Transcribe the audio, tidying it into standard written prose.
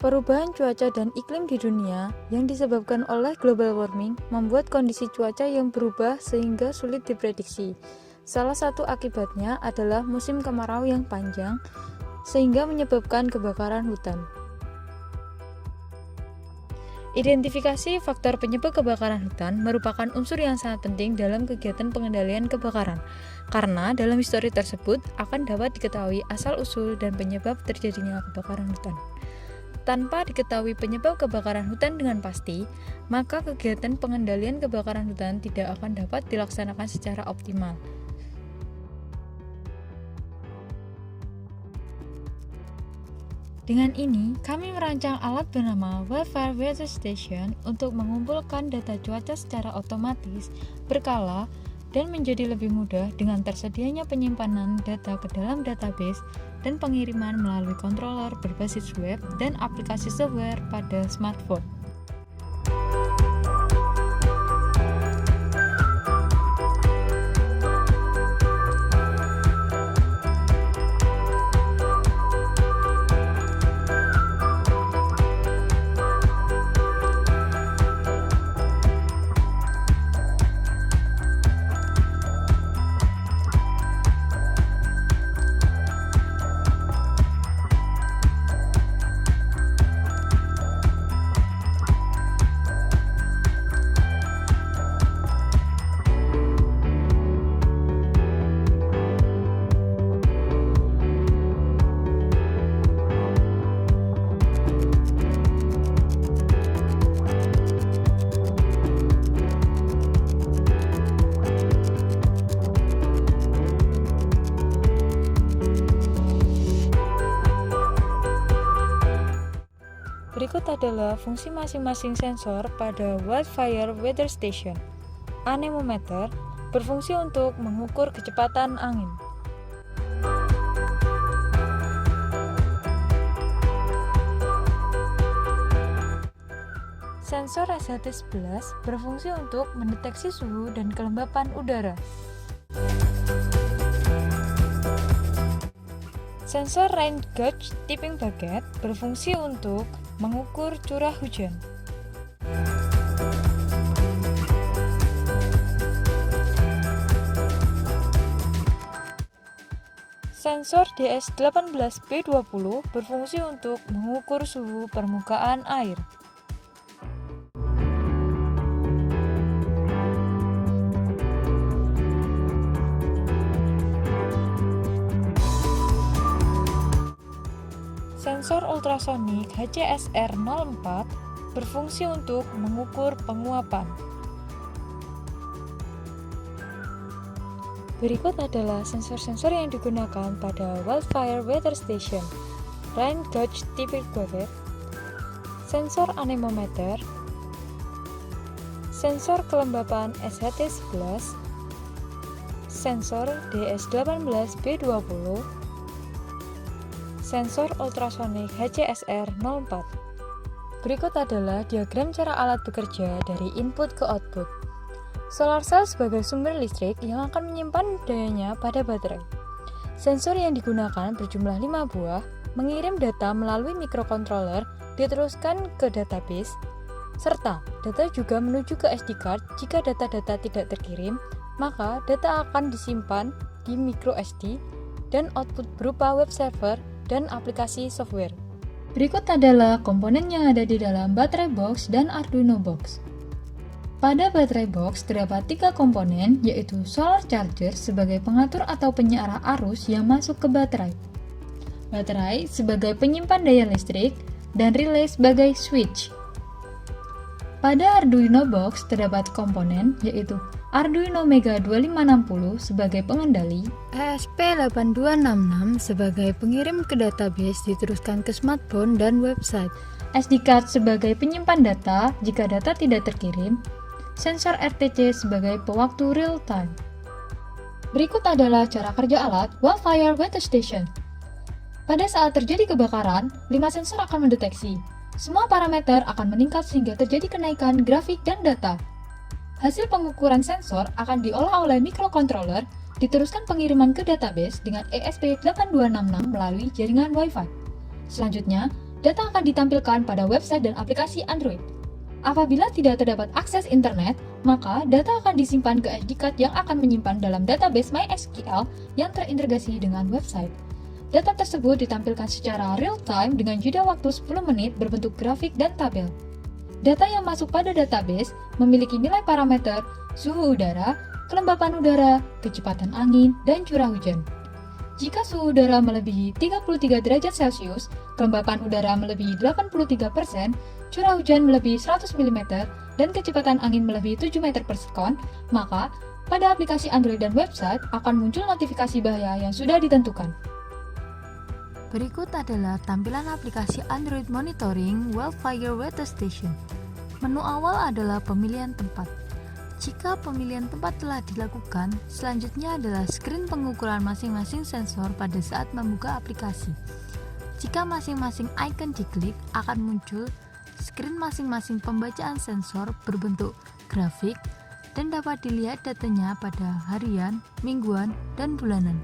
Perubahan cuaca dan iklim di dunia yang disebabkan oleh global warming membuat kondisi cuaca yang berubah sehingga sulit diprediksi. Salah satu akibatnya adalah musim kemarau yang panjang, sehingga menyebabkan kebakaran hutan. Identifikasi faktor penyebab kebakaran hutan merupakan unsur yang sangat penting dalam kegiatan pengendalian kebakaran, karena dalam histori tersebut akan dapat diketahui asal-usul dan penyebab terjadinya kebakaran hutan. Tanpa diketahui penyebab kebakaran hutan dengan pasti, maka kegiatan pengendalian kebakaran hutan tidak akan dapat dilaksanakan secara optimal. Dengan ini, kami merancang alat bernama Wildfire Weather Station untuk mengumpulkan data cuaca secara otomatis, berkala, dan menjadi lebih mudah dengan tersedianya penyimpanan data ke dalam database dan pengiriman melalui controller berbasis web dan aplikasi software pada smartphone. Berikut adalah fungsi masing-masing sensor pada Wildfire Weather Station. Anemometer berfungsi untuk mengukur kecepatan angin. Sensor SHT-11 berfungsi untuk mendeteksi suhu dan kelembapan udara. Sensor Rain Gauge Tipping Bucket berfungsi untuk mengukur curah hujan. Sensor DS18B20 berfungsi untuk mengukur suhu permukaan air. Sensor ultrasonik HCSR04 berfungsi untuk mengukur penguapan. Berikut adalah sensor-sensor yang digunakan pada Wildfire Weather Station: Rain Gauge Tipping Bucket, sensor anemometer, sensor kelembapan SHT-11, sensor DS18B20, sensor ultrasonik HCSR04. Berikut adalah diagram cara alat bekerja dari input ke output. Solar cell sebagai sumber listrik yang akan menyimpan dayanya pada baterai. Sensor yang digunakan berjumlah 5 buah, mengirim data melalui microcontroller, diteruskan ke database, serta data juga menuju ke SD card. Jika data-data tidak terkirim, maka data akan disimpan di micro SD dan output berupa web server dan aplikasi software. Berikut adalah komponen yang ada di dalam baterai box dan Arduino box. Pada baterai box terdapat 3 komponen, yaitu solar charger sebagai pengatur atau penyearah arus yang masuk ke baterai, baterai sebagai penyimpan daya listrik, dan relay sebagai switch. Pada Arduino box terdapat komponen, yaitu Arduino Mega 2560 sebagai pengendali, ESP8266 sebagai pengirim ke database diteruskan ke smartphone dan website, SD card sebagai penyimpan data jika data tidak terkirim, sensor RTC sebagai pewaktu real time. Berikut adalah cara kerja alat Wildfire Weather Station. Pada saat terjadi kebakaran, 5 sensor akan mendeteksi. Semua parameter akan meningkat sehingga terjadi kenaikan grafik dan data. Hasil pengukuran sensor akan diolah oleh microcontroller, diteruskan pengiriman ke database dengan ESP8266 melalui jaringan Wi-Fi. Selanjutnya, Data akan ditampilkan pada website dan aplikasi Android. Apabila tidak terdapat akses internet, maka data akan disimpan ke SD card yang akan menyimpan dalam database MySQL yang terintegrasi dengan website. Data tersebut ditampilkan secara real-time dengan jeda waktu 10 menit berbentuk grafik dan tabel. Data yang masuk pada database memiliki nilai parameter suhu udara, kelembapan udara, kecepatan angin, dan curah hujan. Jika suhu udara melebihi 33 derajat Celcius, kelembapan udara melebihi 83%, curah hujan melebihi 100 mm, dan kecepatan angin melebihi 7 meter per sekon, maka pada aplikasi Android dan website akan muncul notifikasi bahaya yang sudah ditentukan. Berikut adalah tampilan aplikasi Android Monitoring Wildfire Weather Station. Menu awal adalah pemilihan tempat. Jika pemilihan tempat telah dilakukan, selanjutnya adalah screen pengukuran masing-masing sensor pada saat membuka aplikasi. Jika masing-masing icon diklik, akan muncul screen masing-masing pembacaan sensor berbentuk grafik dan dapat dilihat datanya pada harian, mingguan, dan bulanan.